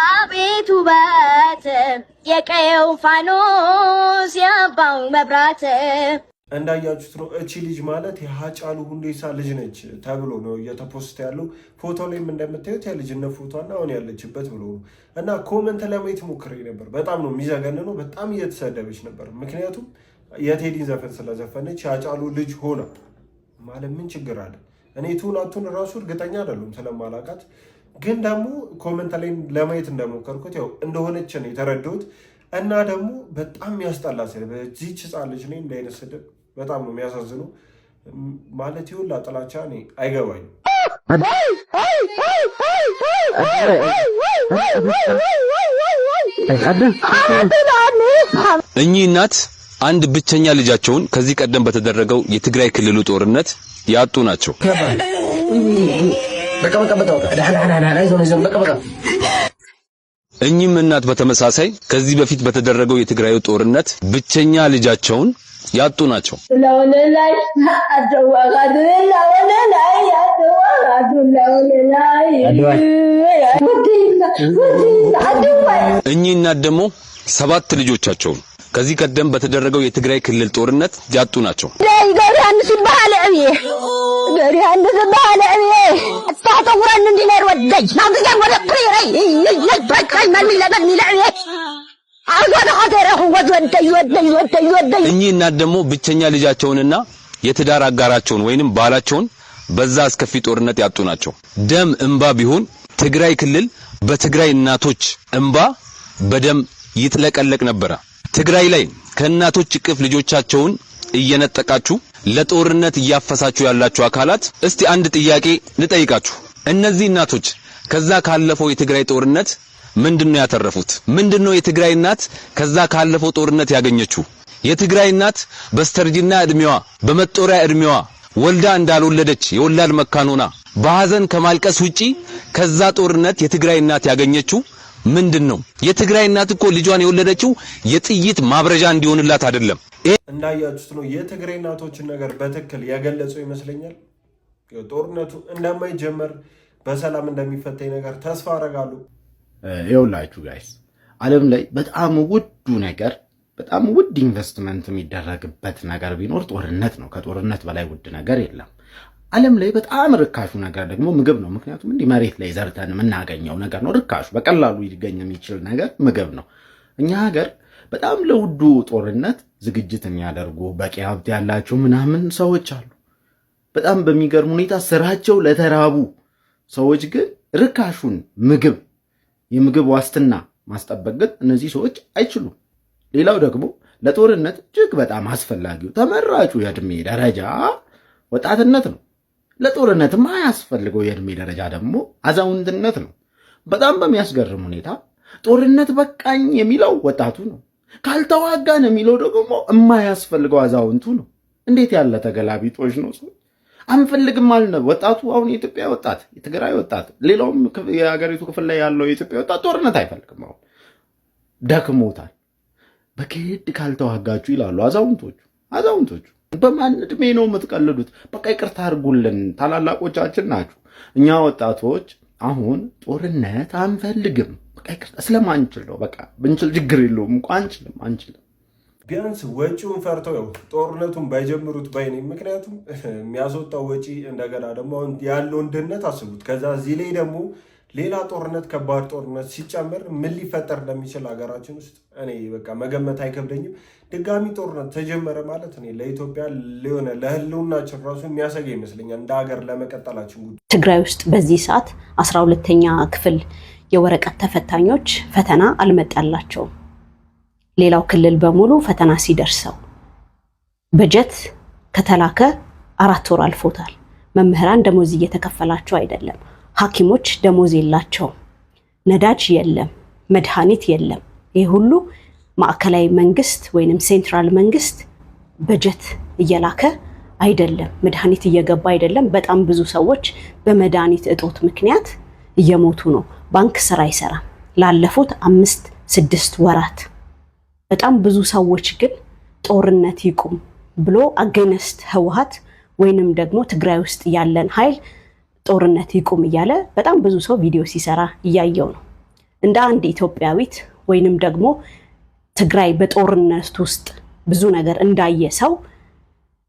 አቤት ውበት የቀየው ፋኖስ የአባው መብራት። እንዳያችሁት ነው። እቺ ልጅ ማለት የሃጫሉ ሁንዴሳ ልጅ ነች ተብሎ ነው እየተፖስተ ያለው። ፎቶ ላይም እንደምታዩት የልጅነት ፎቶና አሁን ያለችበት ብሎ ነው። እና ኮመንት ለማየት ሞክሬ ነበር። በጣም ነው የሚዘገንነው። በጣም እየተሰደበች ነበር። ምክንያቱም የቴዲን ዘፈን ስለዘፈነች የሃጫሉ ልጅ ሆና ማለት ምን ችግር አለ? እኔ ቱናቱን ራሱ እርግጠኛ አይደሉም ስለማላቃት፣ ግን ደግሞ ኮመንት ላይ ለማየት እንደሞከርኩት ያው እንደሆነች ነው የተረዳሁት። እና ደግሞ በጣም ያስጠላ ስድብ በዚህች ህፃን ልጅ ነኝ እንደ አይነት ስድብ በጣም ነው የሚያሳዝነው። ማለት ይሁላ ጥላቻ እኔ አይገባኝም። እኚህ እናት አንድ ብቸኛ ልጃቸውን ከዚህ ቀደም በተደረገው የትግራይ ክልሉ ጦርነት ያጡ ናቸው። እኚህም እናት በተመሳሳይ ከዚህ በፊት በተደረገው የትግራዩ ጦርነት ብቸኛ ልጃቸውን ያጡ ናቸው። እኚህ እናት ደግሞ 7 ልጆቻቸውን ከዚህ ቀደም በተደረገው የትግራይ ክልል ጦርነት ያጡ ናቸው። እኚህ እናት ደግሞ ብቸኛ ልጃቸውንና የትዳር አጋራቸውን ወይንም ባላቸውን በዛ አስከፊ ጦርነት ያጡ ናቸው። ደም እንባ ቢሆን ትግራይ ክልል በትግራይ እናቶች እንባ በደም ይጥለቀለቅ ነበር። ትግራይ ላይ ከእናቶች እቅፍ ልጆቻቸውን እየነጠቃችሁ ለጦርነት እያፈሳችሁ ያላችሁ አካላት እስቲ አንድ ጥያቄ ልጠይቃችሁ። እነዚህ እናቶች ከዛ ካለፈው የትግራይ ጦርነት ምንድነው ያተረፉት? ምንድነው የትግራይ እናት ከዛ ካለፈው ጦርነት ያገኘችው? የትግራይ እናት በስተርጅና እድሜዋ በመጦሪያ እድሜዋ ወልዳ እንዳልወለደች የወላድ መካን ሆና በሐዘን ከማልቀስ ውጪ ከዛ ጦርነት የትግራይ እናት ያገኘችው ምንድነው? የትግራይ እናት እኮ ልጇን የወለደችው የጥይት ማብረጃ እንዲሆንላት አይደለም። እንዳያችሁት ነው የትግራይ እናቶችን ነገር በትክክል ያገለጸው ይመስለኛል። ጦርነቱ እንደማይጀመር በሰላም እንደሚፈታ ነገር ተስፋ አደርጋለሁ። ይኸውላችሁ ጋይስ ዓለም ላይ በጣም ውዱ ነገር በጣም ውድ ኢንቨስትመንት የሚደረግበት ነገር ቢኖር ጦርነት ነው። ከጦርነት በላይ ውድ ነገር የለም። ዓለም ላይ በጣም ርካሹ ነገር ደግሞ ምግብ ነው። ምክንያቱም እንዲህ መሬት ላይ ዘርተን የምናገኘው ነገር ነው። ርካሹ በቀላሉ ሊገኝ የሚችል ነገር ምግብ ነው። እኛ ሀገር በጣም ለውዱ ጦርነት ዝግጅት የሚያደርጉ በቂ ሀብት ያላቸው ምናምን ሰዎች አሉ። በጣም በሚገርም ሁኔታ ስራቸው ለተራቡ ሰዎች ግን ርካሹን ምግብ የምግብ ዋስትና ማስጠበቅ ግን እነዚህ ሰዎች አይችሉም። ሌላው ደግሞ ለጦርነት እጅግ በጣም አስፈላጊው ተመራጩ የእድሜ ደረጃ ወጣትነት ነው። ለጦርነት የማያስፈልገው የእድሜ ደረጃ ደግሞ አዛውንትነት ነው። በጣም በሚያስገርም ሁኔታ ጦርነት በቃኝ የሚለው ወጣቱ ነው። ካልተዋጋን የሚለው ደግሞ የማያስፈልገው አዛውንቱ ነው። እንዴት ያለ ተገላቢጦሽ ነው! ሰው አንፈልግም ማለት ወጣቱ። አሁን የኢትዮጵያ ወጣት፣ የትግራይ ወጣት፣ ሌላውም የሀገሪቱ ክፍል ላይ ያለው የኢትዮጵያ ወጣት ጦርነት አይፈልግም። አሁን ደክሞታል። በግድ ካልተዋጋችሁ ይላሉ አዛውንቶቹ። በማን እድሜ ነው የምትቀልዱት? በቃ ይቅርታ አድርጉልን፣ ታላላቆቻችን ናችሁ። እኛ ወጣቶች አሁን ጦርነት አንፈልግም። በቃ ይቅርታ ስለማንችል ነው። በቃ ብንችል ችግር የለውም እንኳን አንችልም። ቢያንስ ወጪውን ፈርተው ያው ጦርነቱን ባይጀምሩት ባይኔ። ምክንያቱም የሚያስወጣው ወጪ እንደገና ደግሞ አሁን ያለውን ድህነት አስቡት። ከዛ እዚህ ላይ ደግሞ ሌላ ጦርነት ከባድ ጦርነት ሲጨመር ምን ሊፈጠር እንደሚችል ሀገራችን ውስጥ እኔ በቃ መገመት አይከብደኝም። ድጋሚ ጦርነት ተጀመረ ማለት እኔ ለኢትዮጵያ ሊሆነ ለህልውናችን ራሱ የሚያሰጋ ይመስለኛል እንደ ሀገር ለመቀጠላችን ጉዳይ። ትግራይ ውስጥ በዚህ ሰዓት 12ኛ ክፍል የወረቀት ተፈታኞች ፈተና አልመጣላቸውም። ሌላው ክልል በሙሉ ፈተና ሲደርሰው በጀት ከተላከ 4 ወር አልፎታል። መምህራን ደሞዝ እየተከፈላቸው አይደለም። ሐኪሞች ደሞዝ የላቸውም። ነዳጅ የለም፣ መድኃኒት የለም። ይህ ሁሉ ማዕከላዊ መንግስት ወይንም ሴንትራል መንግስት በጀት እየላከ አይደለም። መድኃኒት እየገባ አይደለም። በጣም ብዙ ሰዎች በመድኃኒት እጦት ምክንያት እየሞቱ ነው። ባንክ ስራ አይሰራም ላለፉት 5-6 ወራት። በጣም ብዙ ሰዎች ግን ጦርነት ይቁም ብሎ አገነስት ህወሓት ወይንም ደግሞ ትግራይ ውስጥ ያለን ኃይል ጦርነት ይቁም እያለ በጣም ብዙ ሰው ቪዲዮ ሲሰራ እያየው ነው። እንደ አንድ ኢትዮጵያዊት ወይንም ደግሞ ትግራይ በጦርነት ውስጥ ብዙ ነገር እንዳየ ሰው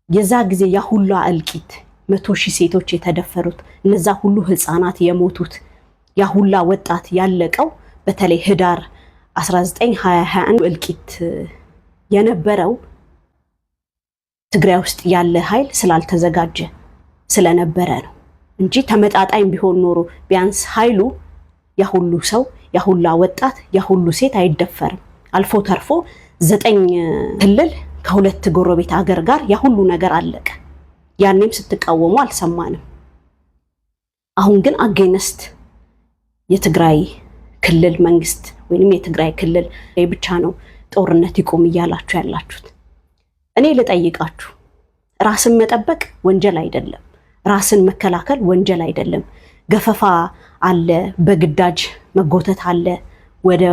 የዛ ጊዜ ያ ሁሉ እልቂት 100,000 ሴቶች የተደፈሩት እነዛ ሁሉ ህፃናት የሞቱት ያ ሁሉ ወጣት ያለቀው በተለይ ህዳር 1921 እልቂት የነበረው ትግራይ ውስጥ ያለ ኃይል ስላልተዘጋጀ ስለነበረ ነው እንጂ ተመጣጣኝ ቢሆን ኖሮ ቢያንስ ኃይሉ ያ ሁሉ ሰው ያ ሁሉ ወጣት ያ ሁሉ ሴት አይደፈርም። አልፎ ተርፎ 9 ክልል ከ2 ጎረቤት ሀገር ጋር ያ ሁሉ ነገር አለቀ። ያኔም ስትቃወሙ አልሰማንም። አሁን ግን አገነስት የትግራይ ክልል መንግስት ወይንም የትግራይ ክልል ብቻ ነው ጦርነት ይቆም እያላችሁ ያላችሁት። እኔ ልጠይቃችሁ፣ ራስን መጠበቅ ወንጀል አይደለም። ራስን መከላከል ወንጀል አይደለም። ገፈፋ አለ፣ በግዳጅ መጎተት አለ፣ ወደ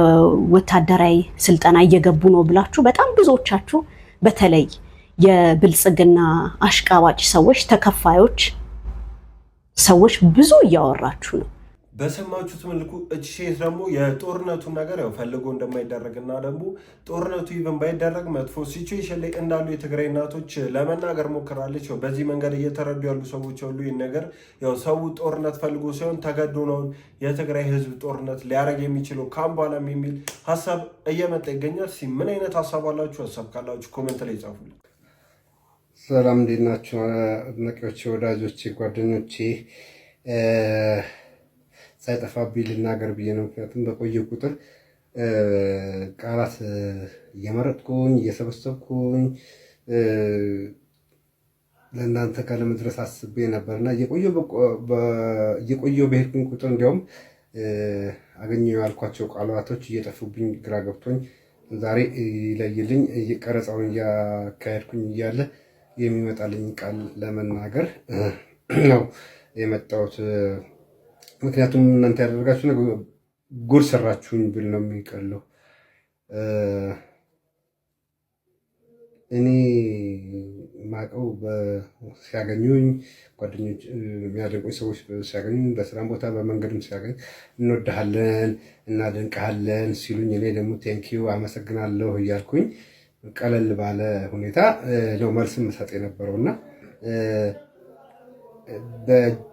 ወታደራዊ ስልጠና እየገቡ ነው ብላችሁ በጣም ብዙዎቻችሁ በተለይ የብልጽግና አሽቃባጭ ሰዎች ተከፋዮች ሰዎች ብዙ እያወራችሁ ነው። በሰማችሁት መልኩ እቺ ሴት ደግሞ የጦርነቱን ነገር ያው ፈልጎ እንደማይደረግና ደግሞ ጦርነቱ ኢቭን ባይደረግ መጥፎ ሲቹዌሽን ላይ እንዳሉ የትግራይ እናቶች ለመናገር ሞክራለች። ያው በዚህ መንገድ እየተረዱ ያሉ ሰዎች ሁሉ ይህን ነገር ያው ሰው ጦርነት ፈልጎ ሳይሆን ተገዶ ነው የትግራይ ህዝብ ጦርነት ሊያደርግ የሚችለው ካምባላም የሚል ሀሳብ እየመጣ ይገኛል። ምን አይነት ሀሳብ አላችሁ? ሀሳብ ካላችሁ ኮሜንት ላይ ጻፉልኝ። ሰላም እንዴት ናችሁ? አድናቂዎቼ፣ ወዳጆቼ፣ ጓደኞቼ ሳይጠፋብኝ ልናገር ብዬ ነው። ምክንያቱም በቆየ ቁጥር ቃላት እየመረጥኩኝ እየሰበሰብኩኝ ለእናንተ ጋር ለመድረስ አስቤ ነበርና እየቆየሁ በሄድኩኝ ቁጥር እንዲያውም አገኘሁ ያልኳቸው ቃላቶች እየጠፉብኝ ግራ ገብቶኝ ዛሬ ይለይልኝ ቀረጻውን እያካሄድኩኝ እያለ የሚመጣልኝ ቃል ለመናገር ነው የመጣሁት። ምክንያቱም እናንተ ያደረጋችሁ ነገር ጉድ ሰራችሁኝ ብል ነው የሚቀለው። እኔ ማቀው ሲያገኙኝ ጓደኞች የሚያደንቁኝ ሰዎች ሲያገኙኝ በስራም ቦታ በመንገድም ሲያገኝ እንወድሃለን እናደንቅሃለን ሲሉኝ እኔ ደግሞ ቴንኪዩ አመሰግናለሁ እያልኩኝ ቀለል ባለ ሁኔታ ነው መልስ መሰጥ የነበረውና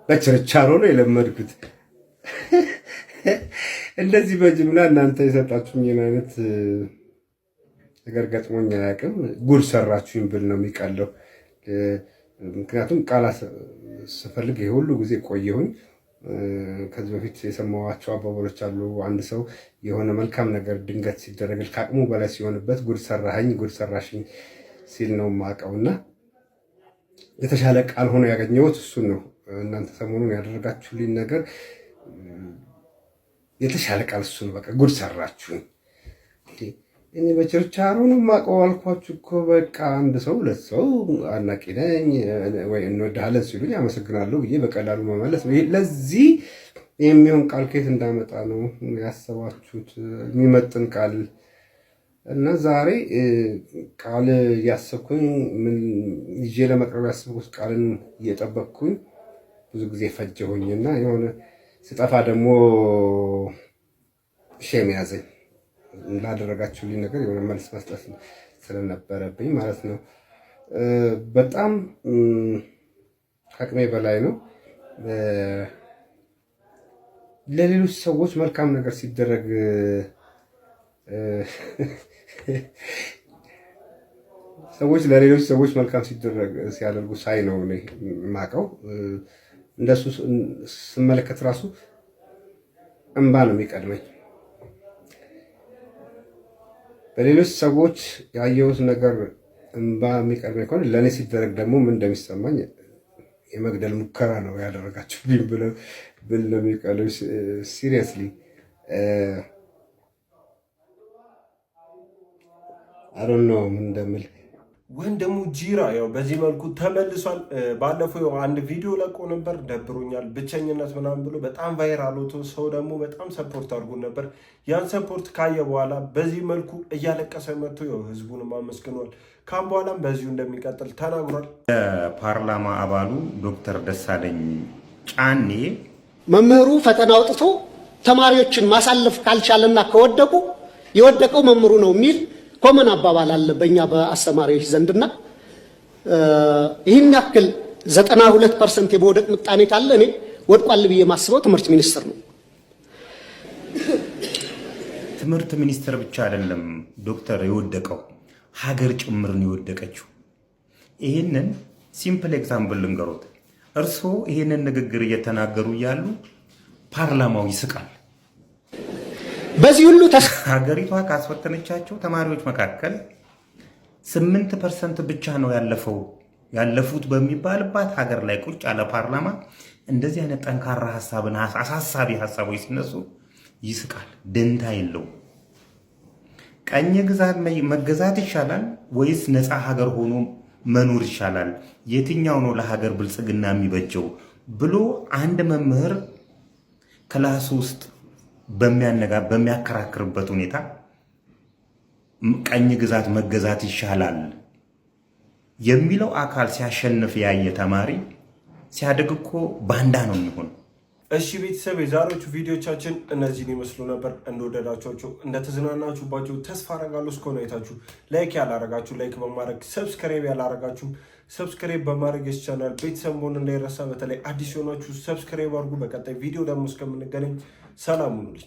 በችርቻሮ ነው የለመድኩት። እንደዚህ በጅምላ እናንተ የሰጣችሁኝን አይነት ነገር ገጥሞኝ አያውቅም። ጉድ ሰራችሁኝ ብል ነው የሚቀለው። ምክንያቱም ቃላት ስፈልግ ይሄ ሁሉ ጊዜ ቆየሁኝ። ከዚህ በፊት የሰማኋቸው አባባሎች አሉ። አንድ ሰው የሆነ መልካም ነገር ድንገት ሲደረግል ከአቅሙ በላይ ሲሆንበት ጉድ ሰራኸኝ፣ ጉድ ሰራሽኝ ሲል ነው የማውቀውና የተሻለ ቃል ሆኖ ያገኘሁት እሱን ነው። እናንተ ሰሞኑን ያደረጋችሁልኝ ነገር የተሻለ ቃል እሱ ነው። በቃ ጉድ ሰራችሁኝ። እኔ በችርቻሮ ነው የማውቀው አልኳችሁ እኮ። በቃ አንድ ሰው ሁለት ሰው አድናቂ ነኝ ወይ እንወድሃለን ሲሉኝ አመሰግናለሁ ብዬ በቀላሉ መመለስ ነው። ለዚህ የሚሆን ቃል ከየት እንዳመጣ ነው ያሰባችሁት? የሚመጥን ቃል እና ዛሬ ቃል እያሰብኩኝ ምን ይዤ ለመቅረብ ያሰብኩት ቃልን እየጠበቅኩኝ ብዙ ጊዜ ፈጀሁኝና የሆነ ስጠፋ ደግሞ ሼም ያዘኝ። ላደረጋችሁልኝ ነገር የሆነ መልስ መስጠት ስለነበረብኝ ማለት ነው። በጣም አቅሜ በላይ ነው። ለሌሎች ሰዎች መልካም ነገር ሲደረግ ሰዎች ለሌሎች ሰዎች መልካም ሲያደርጉ ሳይ ነው እኔ የማውቀው። እንደሱ ስመለከት ራሱ እንባ ነው የሚቀድመኝ። በሌሎች ሰዎች ያየሁት ነገር እንባ የሚቀድመኝ ከሆነ ለእኔ ሲደረግ ደግሞ ምን እንደሚሰማኝ የመግደል ሙከራ ነው ያደረጋችሁብኝ ብል ነው የሚቀለው። ሲሪየስሊ አይ ዶንት ኖ ምን እንደምል። ወንድሙ ጂራ ያው በዚህ መልኩ ተመልሷል። ባለፈው አንድ ቪዲዮ ለቆ ነበር ደብሮኛል ብቸኝነት ምናምን ብሎ በጣም ቫይራል ወጥቶ ሰው ደግሞ በጣም ሰፖርት አድርጎ ነበር። ያን ሰፖርት ካየ በኋላ በዚህ መልኩ እያለቀሰ መጥቶ ያው ህዝቡንም አመስግኗል። ካም በኋላም በዚሁ እንደሚቀጥል ተናግሯል። የፓርላማ አባሉ ዶክተር ደሳለኝ ጫኔ መምህሩ ፈተና አውጥቶ ተማሪዎችን ማሳለፍ ካልቻለና ከወደቁ የወደቀው መምህሩ ነው የሚል ኮመን አባባል አለ በእኛ በአስተማሪዎች ዘንድና ይህን ያክል 92% የመውደቅ ምጣኔ ካለ እኔ ወድቋል ብዬ ማስበው ትምህርት ሚኒስቴር ነው። ትምህርት ሚኒስቴር ብቻ አይደለም ዶክተር የወደቀው ሀገር ጭምርን የወደቀችው። ይህንን ሲምፕል ኤግዛምፕል ልንገሮት። እርስዎ ይህንን ንግግር እየተናገሩ እያሉ ፓርላማው ይስቃል። በዚህ ሁሉ ሀገሪቷ ካስፈተነቻቸው ተማሪዎች መካከል 8% ብቻ ነው ያለፉት በሚባልባት ሀገር ላይ ቁጭ ያለ ፓርላማ እንደዚህ አይነት ጠንካራ ሀሳብና አሳሳቢ ሀሳቦች ሲነሱ ይስቃል። ደንታ የለው። ቀኝ ግዛት መገዛት ይሻላል ወይስ ነፃ ሀገር ሆኖ መኖር ይሻላል? የትኛው ነው ለሀገር ብልጽግና የሚበጀው ብሎ አንድ መምህር ክላስ ውስጥ በሚያከራክርበት ሁኔታ ቀኝ ግዛት መገዛት ይሻላል የሚለው አካል ሲያሸንፍ ያየ ተማሪ ሲያድግ እኮ ባንዳ ነው የሚሆን። እሺ ቤተሰብ የዛሬዎቹ ቪዲዮቻችን እነዚህን ይመስሉ ነበር። እንደወደዳችኋቸው እንደተዝናናችሁባቸው ተስፋ አረጋለሁ። እስከሆነ አይታችሁ ላይክ ያላረጋችሁ ላይክ በማድረግ ሰብስክራይብ ያላረጋችሁ ሰብስክራይብ በማድረግ የዚህ ቻናል ቤተሰብ መሆን እንዳይረሳ። በተለይ አዲስ የሆናችሁ ሰብስክራይብ አድርጉ። በቀጣይ ቪዲዮ ደግሞ እስከምንገናኝ ሰላም ሁኑልኝ።